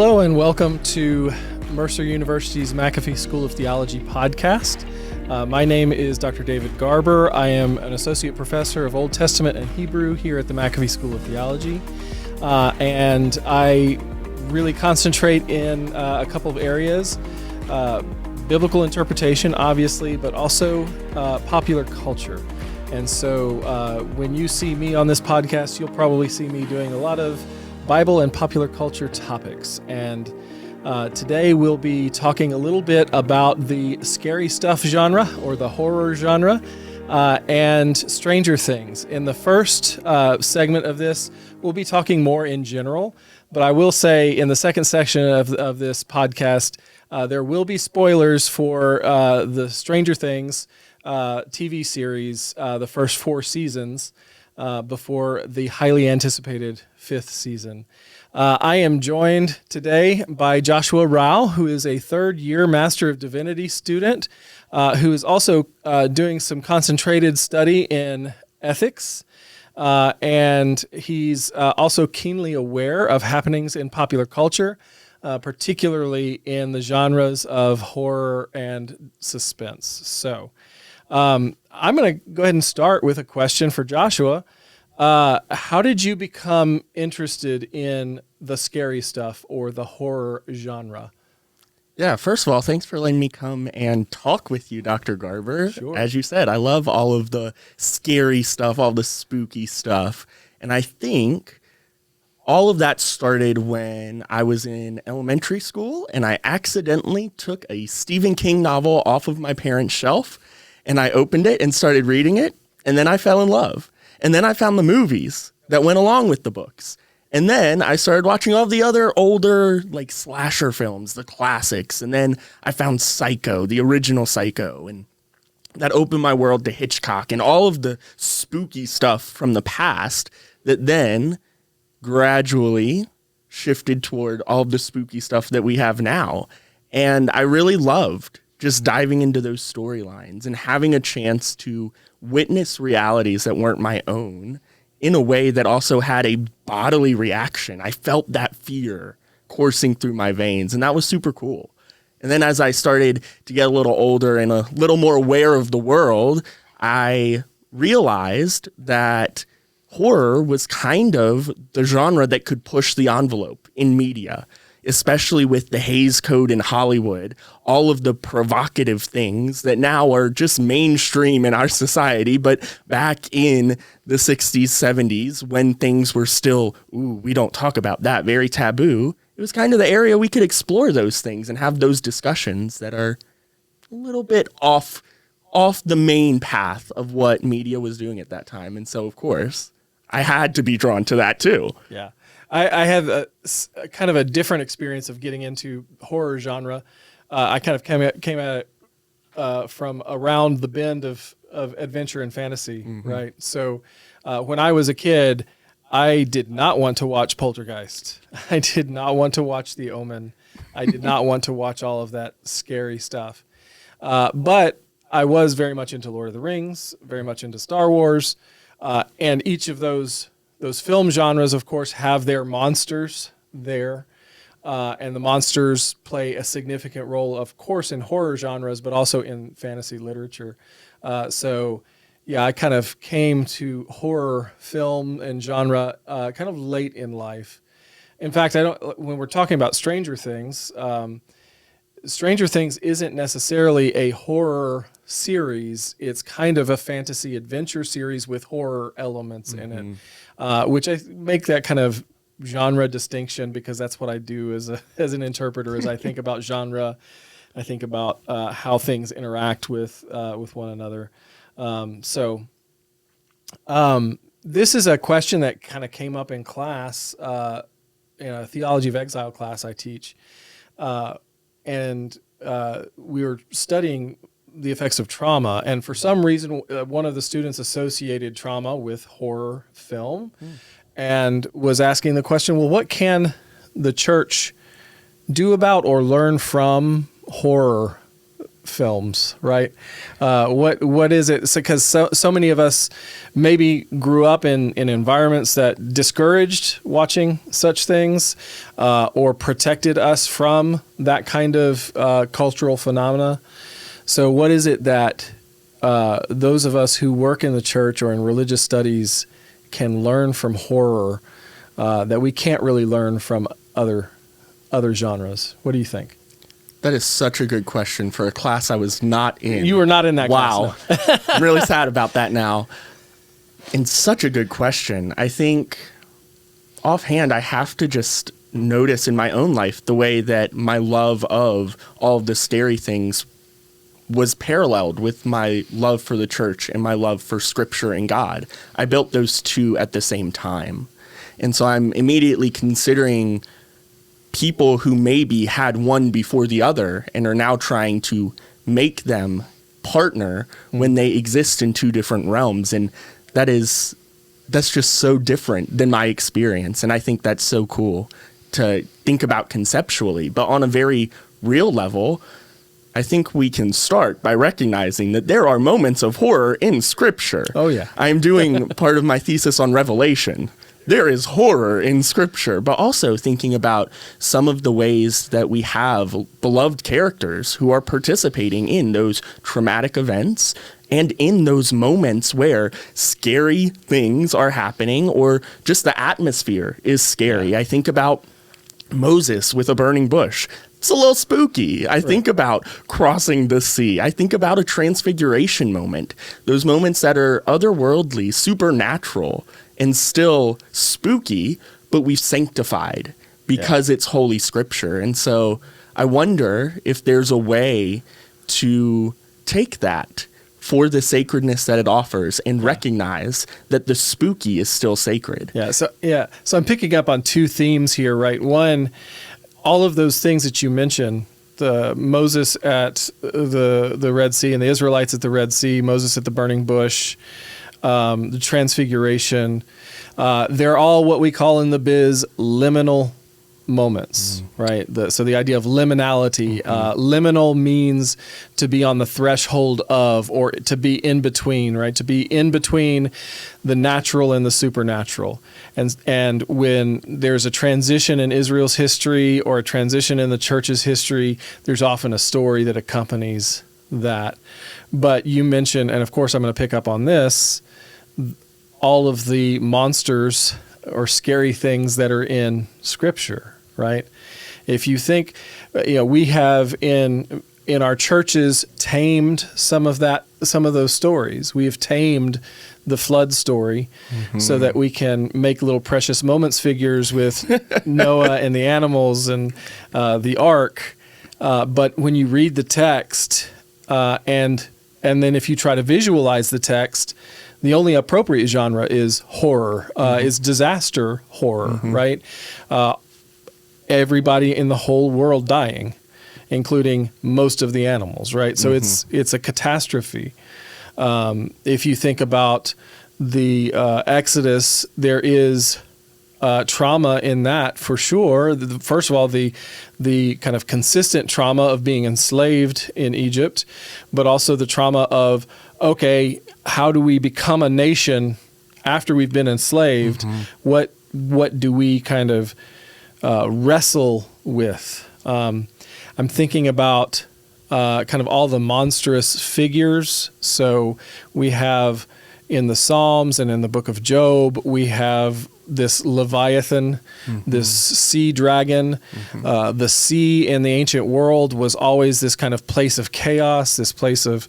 Hello and welcome to Mercer University's McAfee School of Theology podcast. My name is Dr. David Garber. I am an associate professor of Old Testament and Hebrew here at the McAfee School of Theology. And I really concentrate in a couple of areas, biblical interpretation, obviously, but also popular culture. And so when you see me on this podcast, you'll probably see me doing a lot of Bible and popular culture topics. And today we'll be talking a little bit about the scary stuff genre or the horror genre and Stranger Things. In the first segment of this, we'll be talking more in general, but I will say in the second section of this podcast, there will be spoilers for the Stranger Things TV series, the first 4 seasons, before the highly anticipated 5th season. I am joined today by Josh Raugh, who is a third-year Master of Divinity student, who is also doing some concentrated study in ethics, and he's also keenly aware of happenings in popular culture, particularly in the genres of horror and suspense. So I'm going to go ahead and start with a question for Joshua. How did you become interested in the scary stuff or the horror genre? Yeah, first of all, thanks for letting me come and talk with you, Dr. Garber. Sure. As you said, I love all of the scary stuff, all the spooky stuff. And I think all of that started when I was in elementary school and I accidentally took a Stephen King novel off of my parents' shelf and I opened it and started reading it. And then I fell in love. And then I found the movies that went along with the books. And then I started watching all the other older, like, slasher films, the classics. And then I found Psycho, the original Psycho. And that opened my world to Hitchcock and all of the spooky stuff from the past that then gradually shifted toward all of the spooky stuff that we have now. And I really loved just diving into those storylines and having a chance to witness realities that weren't my own in a way that also had a bodily reaction. I felt that fear coursing through my veins, and that was super cool. And then as I started to get a little older and a little more aware of the world, I realized that horror was kind of the genre that could push the envelope in media, especially with the Hays Code in Hollywood, all of the provocative things that now are just mainstream in our society. But back in the 60s, 70s, when things were still, we don't talk about that, very taboo, it was kind of the area we could explore those things and have those discussions that are a little bit off the main path of what media was doing at that time. And so, of course, I had to be drawn to that too. Yeah. I have a kind of a different experience of getting into horror genre. I kind of came at it from around the bend of adventure and fantasy, right? So when I was a kid, I did not want to watch Poltergeist. I did not want to watch The Omen. I did not want to watch all of that scary stuff. But I was very much into Lord of the Rings, very much into Star Wars, and each of those film genres, of course, have their monsters there, and the monsters play a significant role, of course, in horror genres, but also in fantasy literature. So, yeah, I kind of came to horror film and genre kind of late in life. In fact, when we're talking about Stranger Things, Stranger Things isn't necessarily a horror series. It's kind of a fantasy adventure series with horror elements in it, which I make that kind of genre distinction because that's what I do as an interpreter. As I think about genre, I think about how things interact with one another. This is a question that kind of came up in class, in a Theology of Exile class I teach. And we were studying the effects of trauma, and for some reason, one of the students associated trauma with horror film, and was asking the question, well, what can the church do about or learn from horror films, right? What is it? Because so many of us maybe grew up in environments that discouraged watching such things, or protected us from that kind of cultural phenomena. So what is it that those of us who work in the church or in religious studies can learn from horror that we can't really learn from other genres? What do you think? That is such a good question for a class I was not in. You were not in that class. Wow. No. I'm really sad about that now. And such a good question. I think offhand, I have to just notice in my own life the way that my love of all of the scary things was paralleled with my love for the church and my love for Scripture and God. I built those two at the same time. And so I'm immediately considering people who maybe had one before the other and are now trying to make them partner when they exist in two different realms. And that's just so different than my experience. And I think that's so cool to think about conceptually. But on a very real level, I think we can start by recognizing that there are moments of horror in Scripture. Oh, yeah. I'm doing part of my thesis on Revelation. There is horror in Scripture, but also thinking about some of the ways that we have beloved characters who are participating in those traumatic events and in those moments where scary things are happening or just the atmosphere is scary. I think about Moses with a burning bush. It's a little spooky. I think about crossing the sea. I think about a transfiguration moment. Those moments that are otherworldly, supernatural, and still spooky, but we've sanctified because it's Holy Scripture. And so I wonder if there's a way to take that for the sacredness that it offers and recognize that the spooky is still sacred. So I'm picking up on two themes here, right? One, all of those things that you mentioned, the Moses at the Red Sea and the Israelites at the Red Sea, Moses at the burning bush, the transfiguration, they're all what we call in the biz liminal moments, right? So the idea of liminality, liminal means to be on the threshold of, or to be in between, right? To be in between the natural and the supernatural. And when there's a transition in Israel's history or a transition in the church's history, there's often a story that accompanies that. But you mentioned, and of course I'm going to pick up on this, all of the monsters or scary things that are in Scripture, right? If you think, we have in our churches tamed some of those stories. We've tamed the flood story so that we can make little precious moments figures with Noah and the animals and the ark. But when you read the text and then if you try to visualize the text, the only appropriate genre is horror, is disaster horror, right? Everybody in the whole world dying, including most of the animals, right? So it's a catastrophe. If you think about the Exodus, there is trauma in that for sure. First of all, the kind of consistent trauma of being enslaved in Egypt, but also the trauma of, okay, how do we become a nation after we've been enslaved? What do we kind of wrestle with? I'm thinking about kind of all the monstrous figures. So we have in the Psalms and in the book of Job, we have this Leviathan, this sea dragon. The sea in the ancient world was always this kind of place of chaos, this place of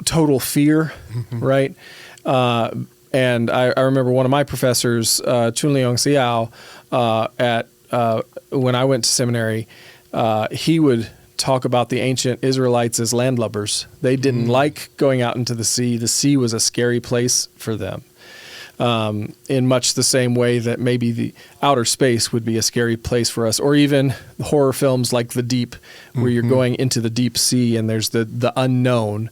total fear, right? And I remember one of my professors, Chun Leong Siao, when I went to seminary, he would talk about the ancient Israelites as landlubbers. They didn't like going out into the sea. The sea was a scary place for them. In much the same way that maybe the outer space would be a scary place for us, or even horror films like The Deep, where you're going into the deep sea and there's the unknown,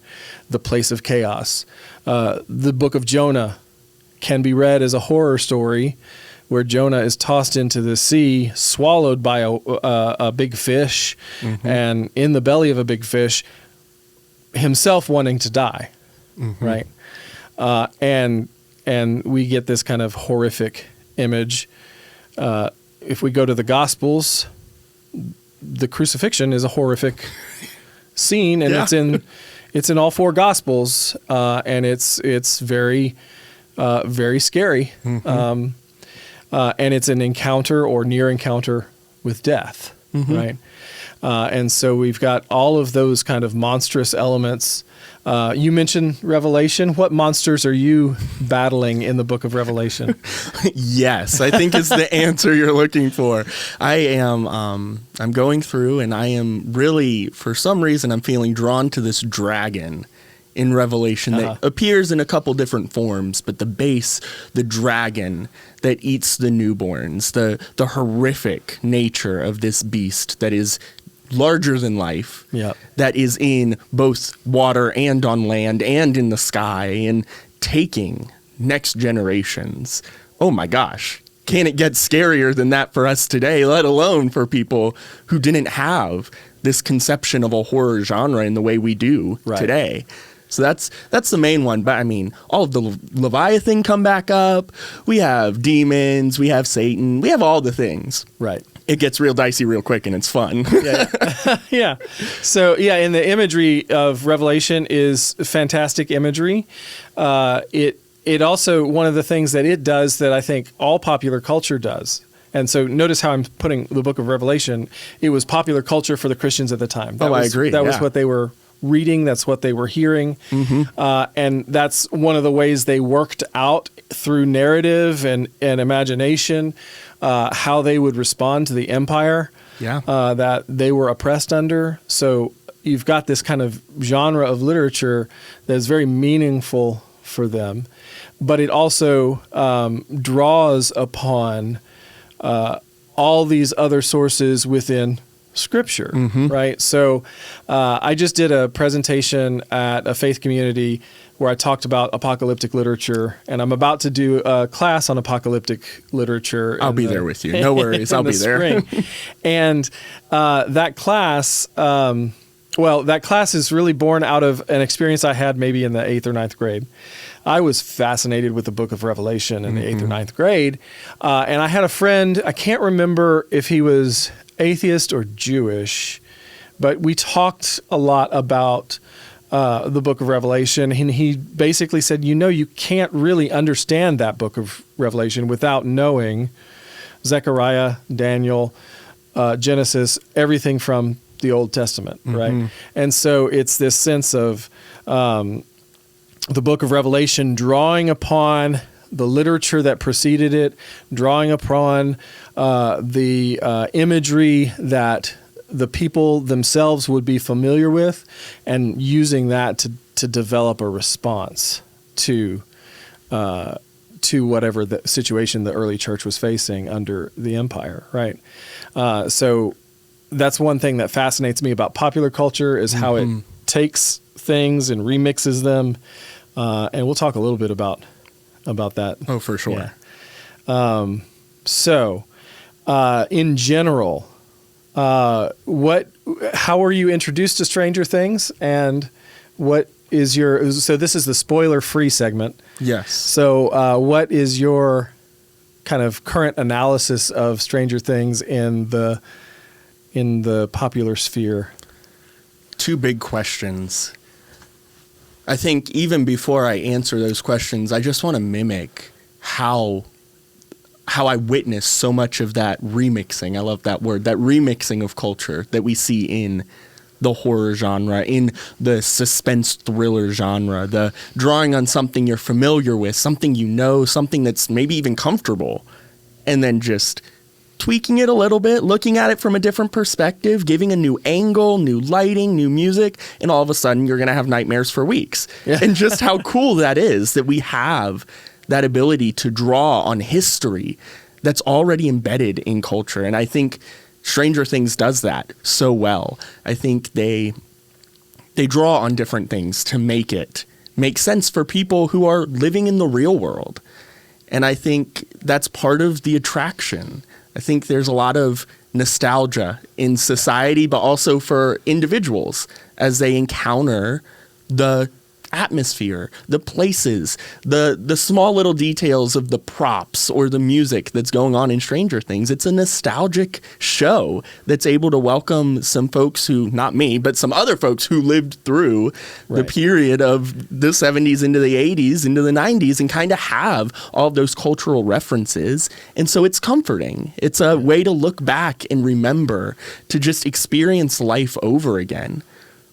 the place of chaos. The book of Jonah can be read as a horror story, where Jonah is tossed into the sea, swallowed by a big fish, and in the belly of a big fish, himself wanting to die, right? And we get this kind of horrific image. If we go to the Gospels, the crucifixion is a horrific scene, and it's in all four Gospels, and it's very very scary, and it's an encounter or near encounter with death, right? And so we've got all of those kind of monstrous elements. You mentioned Revelation. What monsters are you battling in the book of Revelation? Yes, I think it's the answer you're looking for. I'm going through, and I am really, for some reason, I'm feeling drawn to this dragon in Revelation that appears in a couple different forms, but the base, the dragon that eats the newborns, the horrific nature of this beast that is larger than life, that is in both water and on land and in the sky and taking next generations. Oh my gosh. Can it get scarier than that for us today, let alone for people who didn't have this conception of a horror genre in the way we do today? So that's the main one. But I mean, all of the Leviathan come back up. We have demons. We have Satan. We have all the things. Right. It gets real dicey real quick, and it's fun. Yeah. So, and the imagery of Revelation is fantastic imagery. It also, one of the things that it does that I think all popular culture does. And so notice how I'm putting the book of Revelation. It was popular culture for the Christians at the time. I agree. That was what they were reading. That's what they were hearing. And that's one of the ways they worked out through narrative and imagination how they would respond to the empire that they were oppressed under. So you've got this kind of genre of literature that is very meaningful for them, but it also draws upon all these other sources within Scripture, right? So I just did a presentation at a faith community where I talked about apocalyptic literature, and I'm about to do a class on apocalyptic literature. I'll be there with you. No worries. I'll be there. And that class, that class is really born out of an experience I had maybe in the 8th or 9th grade. I was fascinated with the book of Revelation in the 8th or 9th grade. And I had a friend, I can't remember if he was atheist or Jewish, but we talked a lot about the book of Revelation, and he basically said, you can't really understand that book of Revelation without knowing Zechariah, Daniel, Genesis, everything from the Old Testament, right? And so it's this sense of the book of Revelation drawing upon the literature that preceded it, drawing upon the imagery that the people themselves would be familiar with, and using that to develop a response to whatever the situation the early church was facing under the empire, right? So that's one thing that fascinates me about popular culture is how it takes things and remixes them, and we'll talk a little bit about that. Oh, for sure. Yeah. So, in general, how were you introduced to Stranger Things, and what is so this is the spoiler-free segment. Yes. So, what is your kind of current analysis of Stranger Things in the popular sphere? Two big questions. I think even before I answer those questions, I just want to mimic how I witness so much of that remixing. I love that word, that remixing of culture that we see in the horror genre, in the suspense thriller genre, the drawing on something you're familiar with, something you know, something that's maybe even comfortable, and then just tweaking it a little bit, looking at it from a different perspective, giving a new angle, new lighting, new music, and all of a sudden you're going to have nightmares for weeks. Yeah. And just how cool that is that we have that ability to draw on history that's already embedded in culture. And I think Stranger Things does that so well. I think they draw on different things to make it make sense for people who are living in the real world. And I think that's part of the attraction. I think there's a lot of nostalgia in society, but also for individuals as they encounter the atmosphere, the places, the small little details of the props or the music that's going on in Stranger Things. It's a nostalgic show that's able to welcome some folks who, not me, but some other folks who lived through the period of the 70s into the 80s, into the 90s, and kind of have all of those cultural references. And so it's comforting. It's a way to look back and remember, to just experience life over again.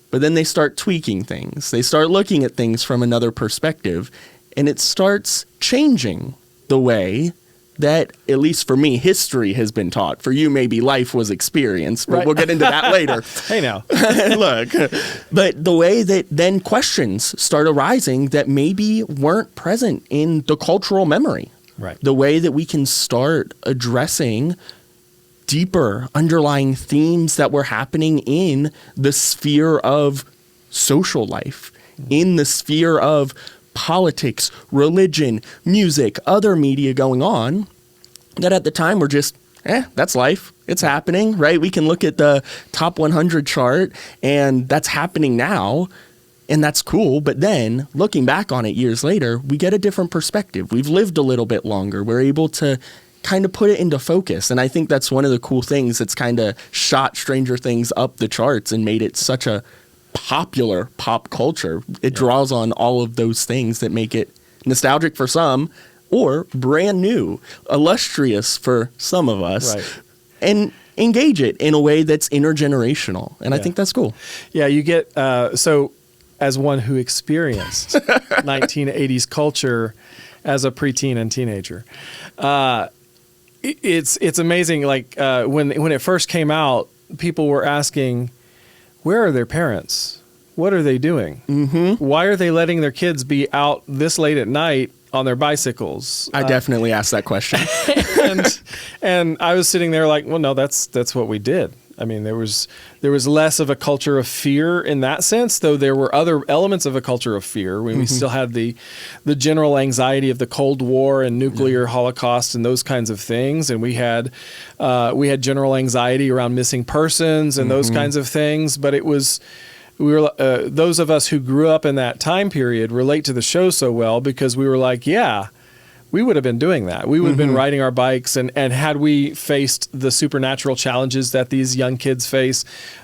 But then they start tweaking things. They start looking at things from another perspective, and it starts changing the way that, at least for me, history has been taught. For you, maybe life was experienced, but we'll get into that later. Hey, now. Look, but the way that then questions start arising that maybe weren't present in the cultural memory. Right. The way that we can start addressing deeper underlying themes that were happening in the sphere of social life, in the sphere of politics, religion, music, other media going on, that at the time were just, that's life. It's happening, right? We can look at the top 100 chart, and that's happening now, and that's cool. But then looking back on it years later, we get a different perspective. We've lived a little bit longer. We're able to kind of put it into focus. And I think that's one of the cool things that's kind of shot Stranger Things up the charts and made it such a popular pop culture. It draws on all of those things that make it nostalgic for some, or brand new, illustrious for some of us, and engage it in a way that's intergenerational. And I think that's cool. Yeah, you get, so as one who experienced 1980s culture as a preteen and teenager, it's amazing. Like when it first came out, people were asking, where are their parents? What are they doing? Mm-hmm. Why are they letting their kids be out this late at night on their bicycles? I definitely asked that question. and I was sitting there like, well, no, that's what we did. I mean, there was less of a culture of fear in that sense, though there were other elements of a culture of fear. When we still had the general anxiety of the Cold War and nuclear holocaust and those kinds of things, and we had general anxiety around missing persons and those kinds of things. But those of us who grew up in that time period relate to the show so well because we were like, yeah, we would have been doing that. We would have been riding our bikes, and had we faced the supernatural challenges that these young kids face,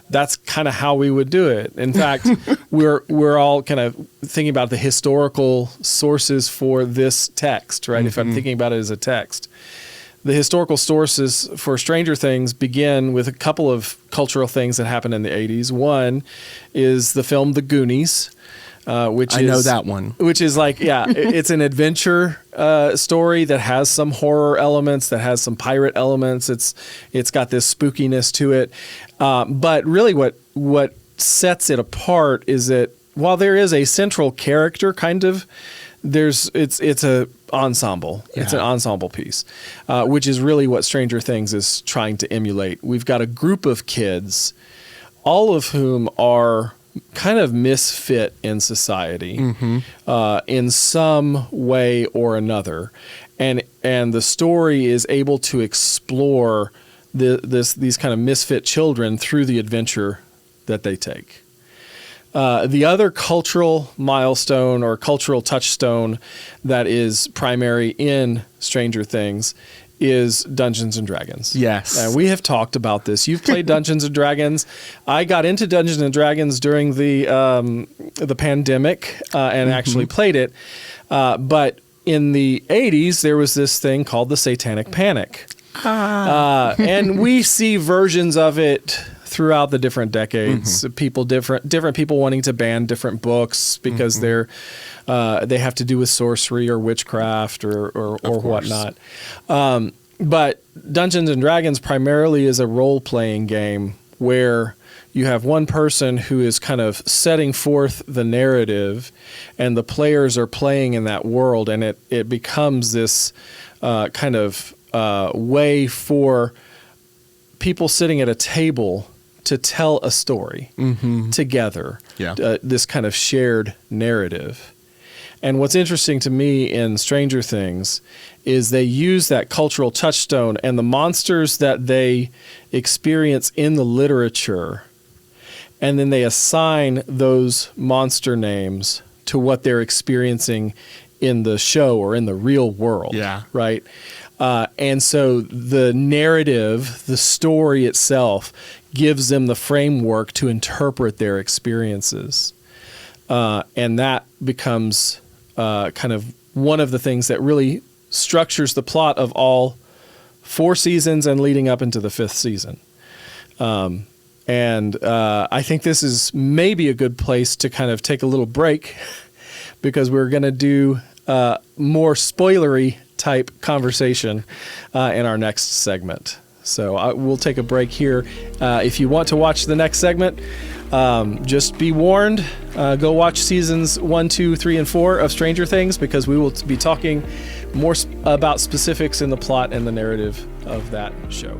that's kind of how we would do it. In fact, we're all kind of thinking about the historical sources for this text, right? If I'm thinking about it as a text. The historical sources for Stranger Things begin with a couple of cultural things that happened in the 80s. One is the film The Goonies. I know that one. Which is like, it's an adventure story that has some horror elements, that has some pirate elements. It's got this spookiness to it. But really what sets it apart is that while there is a central character kind of, it's a ensemble. Yeah. It's an ensemble piece, which is really what Stranger Things is trying to emulate. We've got a group of kids, all of whom are kind of misfit in society in some way or another, and the story is able to explore these kind of misfit children through the adventure that they take. The other cultural milestone or cultural touchstone that is primary in Stranger Things is Dungeons and Dragons. Yes. We have talked about this. You've played Dungeons and Dragons. I got into Dungeons and Dragons during the pandemic and actually played it. But in the 80s, there was this thing called the Satanic Panic. And we see versions of it throughout the different decades. Different people wanting to ban different books because they have to do with sorcery or witchcraft or whatnot. But Dungeons and Dragons primarily is a role-playing game where you have one person who is kind of setting forth the narrative, and the players are playing in that world, and it becomes this kind of way for people sitting at a table to tell a story together, this kind of shared narrative. And what's interesting to me in Stranger Things is they use that cultural touchstone and the monsters that they experience in the literature, and then they assign those monster names to what they're experiencing in the show or in the real world. Yeah. Right? And so the narrative, the story itself, gives them the framework to interpret their experiences. And that becomes kind of one of the things that really structures the plot of all 4 seasons and leading up into the 5th season. And I think this is maybe a good place to kind of take a little break because we're going to do more spoilery type conversation in our next segment. So we'll take a break here. If you want to watch the next segment, just be warned, go watch seasons 1, 2, 3, and 4 of Stranger Things because we will be talking more about specifics in the plot and the narrative of that show.